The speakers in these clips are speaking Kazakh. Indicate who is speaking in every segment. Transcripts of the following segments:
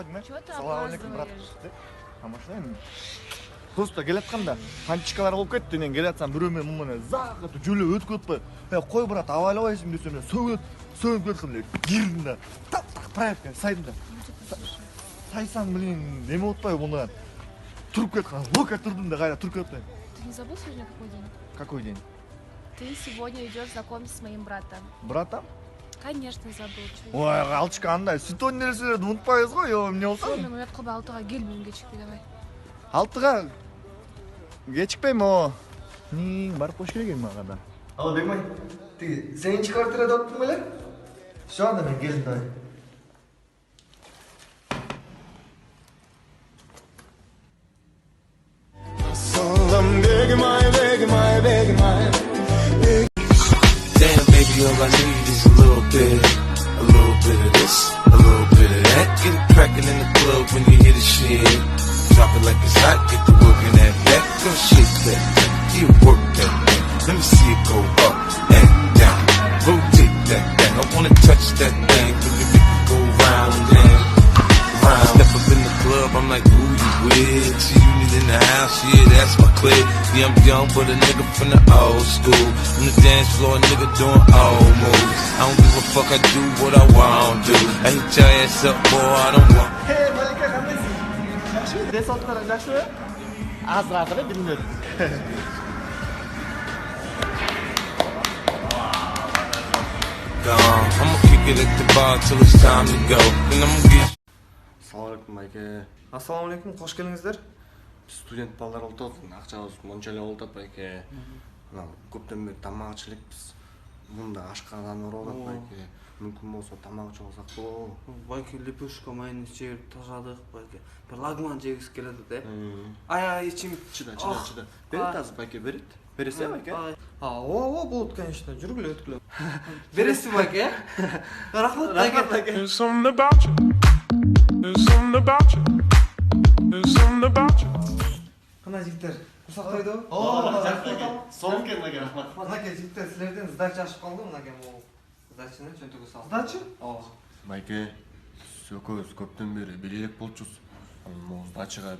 Speaker 1: дейм.
Speaker 2: Чего ты
Speaker 1: Салам алейкум, брат.
Speaker 2: опаздываешь?
Speaker 1: А машина эми. Просто келатканда панчикалар болуп кетти. Мен келатсам бирөө менен муну зак жүлө өтүп атпай. Кой брат, абайлап алайсың десем мен сөгүп кеткем эле. Кирдим да. Так проектке сайдым да. Сайсам, блин, неме болуп атпайбы мундан. Туруп кеткем. Лока турдум да кайра туруп кетпейм.
Speaker 2: Ты не забыл сегодня какой день?
Speaker 1: Какой день?
Speaker 2: Ты сегодня идешь знакомиться с моим братом.
Speaker 1: Братом?
Speaker 2: Конечно, забыл.
Speaker 1: Ой, алчка андай. Сүт нерселерди унутпайбыз го, эмне болсо?
Speaker 2: Мен уят кылбай 6-га кел, бүгүн кечикпей давай.
Speaker 1: 6-га кечикпейм о. Барып кош керек эми ага да. Алло, Бекмай. Тиги сенинчи квартирада отуруп беле? Всё, анда мен келдим давай.
Speaker 3: Damn, baby, all I need is a little bit of this, a little bit of that. Get it crackin' in the club when you hear the shit. Drop it like it's hot, get the work in that back. Go shake that, you work that thing. Let me see it go up and down. Rotate that thing, I wanna touch that thing. Let me make it go round and round. Step up in the club, I'm like, who you with? See you in the house, yeah, that's my clique. Yeah, I'm young, but a nigga from the old school. On the dance floor, a nigga doing old moves. I don't give a fuck, I do what I want to. I hit your ass up, boy, I don't want.
Speaker 1: Hey, Malika, кандайсың? Жакшыбы? Ден соолуктарың жакшыбы? Азыраак эле билинет.
Speaker 3: I'ma kick it at the bar till it's time to go. And I'ma get.
Speaker 4: Assalamu alaikum байке. Assalamu alaikum, кош келиңиздер. Студент балдар болуп атат, акчабыз монча эле болуп атат байке. Мына көптөн бери тамак ичелекпиз. Мында ашкадан уруп атат байке. Мүмкүн болсо тамак ичип алсак болобу?
Speaker 5: Байке лепешка майонез жеп тажадык байке. Бир лагман жегиз келет да. Ай ичим
Speaker 4: Чыда. Берет азыр байке, берет. Бересе байке?
Speaker 5: Ооба болот, конечно. Жүргүлө өткүлө. Бересиз байке? Рахмат байке.
Speaker 6: There's something about you. There's something about you. There's something about you.
Speaker 5: Кандай жигиттер? Урсак койду?
Speaker 4: Соң экен байке, рахмат.
Speaker 5: Мынаке жигиттер, силерден сдача ашып калды, мынаке могу. Сдачаны чөнтөгө салып. Сдача? Ооба.
Speaker 4: Байке, экөөбүз көптөн бери биле элек болчубуз. Могу сдачага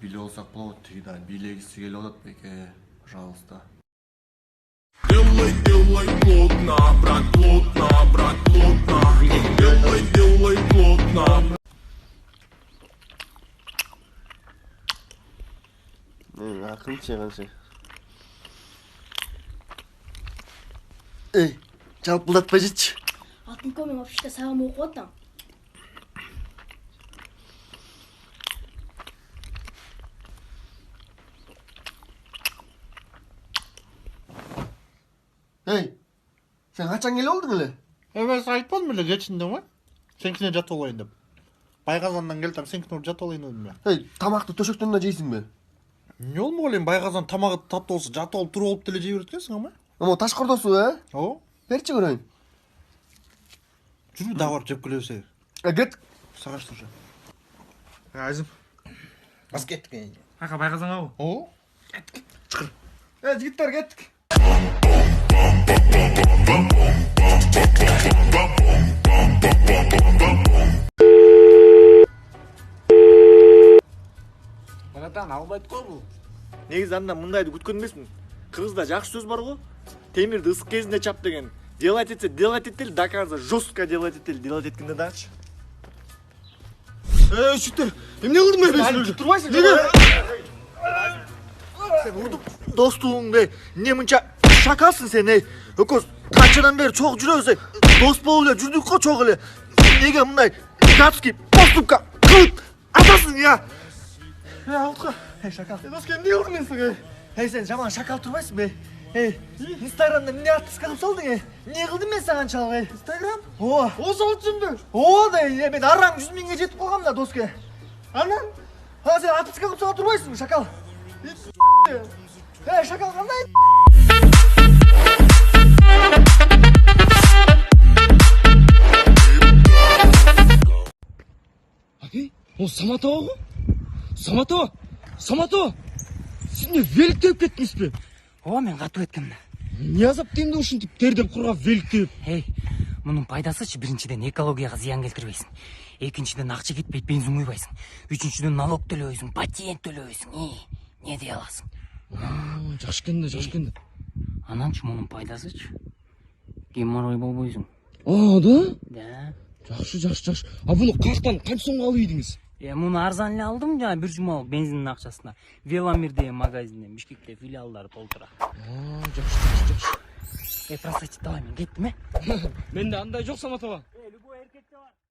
Speaker 4: биле болсак болот, тиги да билегиси келип атат байке. Пожалуйста.
Speaker 6: Делай плотно, брат, плотно, брат, плотно. Делай плотно.
Speaker 4: Канча. Эй, жалпылдатпай жетчи.
Speaker 7: Алтынкөл мен вообще сагам окуп атам.
Speaker 4: Эй, сен качан келип алдың эле?
Speaker 8: Мен айтпадым эле кечинде ма? Сенкине жатып алайын деп. Байказандан келдим, сенкине жатып алайын дедим эле.
Speaker 4: Эй, тамакты төшөктөн да жейсиңби?
Speaker 8: Эмне болмок элем, байказан тамагы таттуу болсо жатып алып туруп алып деле жей берет экенсиң ама?
Speaker 4: Ама ташкордосу,
Speaker 8: Ооба.
Speaker 4: Берчи көрөйүн.
Speaker 8: Жүрү да барып жеп келебиз.
Speaker 4: Кет.
Speaker 8: Сага что же?
Speaker 1: Азым.
Speaker 8: Бас кеттик.
Speaker 1: Ака байказаңабы?
Speaker 8: Ооба.
Speaker 1: Чыкыр. Жигиттер кеттик.
Speaker 8: Братан, албайт го бул.
Speaker 1: Негизи анда мындайды күткөн эмесмин. Кыргызда жакшы сөз бар го. Темирди ысык кезинде чап деген. Делать этсе, делать этели, до конца жестко делать этели, делать эткенде дагычы. Жигиттер, эмне кылдым мен? Турбайсың? Сен урдуп достугуңду эмне мынча шакалсың сен, эй. Өкөз канчадан бери чогуу жүрөбүз, дос болуп эле жүрдүк го чогуу эле. Неге мындай гадский поступка кылып атасың я? Алтка, шакал. Дос эмне кылдың мен сага? Сен жаман шакал турбайсың бе? Инстаграмда эмне артистка кылып салдың, эмне кылдым мен сага анчалык? Инстаграм? Ооба. Ошол үчүнбү? Ооба да, мен араң 100 миңге жетип калгам да доске. Анан? Сен артистка кылып сала турбайсыңбы, шакал? Шакал кандай?
Speaker 9: Аке, ол Саматова го? Саматова! Сен не велик теуіп кеттіңіз бе?
Speaker 10: Ооба, мен катып кеткем.
Speaker 9: Не азаптаймын ушинтип терден кургап велик теуіп?
Speaker 10: Мунун пайдасычы биринчиден экологияга зыян келтирбейсиң. экинчиден акча кетпейт, бензин куйбайсың. Үчүнчүдөн налог төлөбөйсүң, патент төлөбөйсүң. Не дей аласың?
Speaker 9: Жакшы экен да, жакшы экен да.
Speaker 10: Ананчы мунун пайдасычы? Геморрой болбойсуң.
Speaker 9: Да?
Speaker 10: Да.
Speaker 9: Жакшы. А буну каяктан канча сомго алып ийдиңиз?
Speaker 10: Муну арзан эле алдым жана 1 жумалык бензиндин акчасына. Веломир деген магазинден Бишкекте филиалдары толтура.
Speaker 9: Жакшы.
Speaker 10: Простите, давай мен кеттим,
Speaker 9: Менде андай жок, Саматова.
Speaker 10: Любой эркекте бар.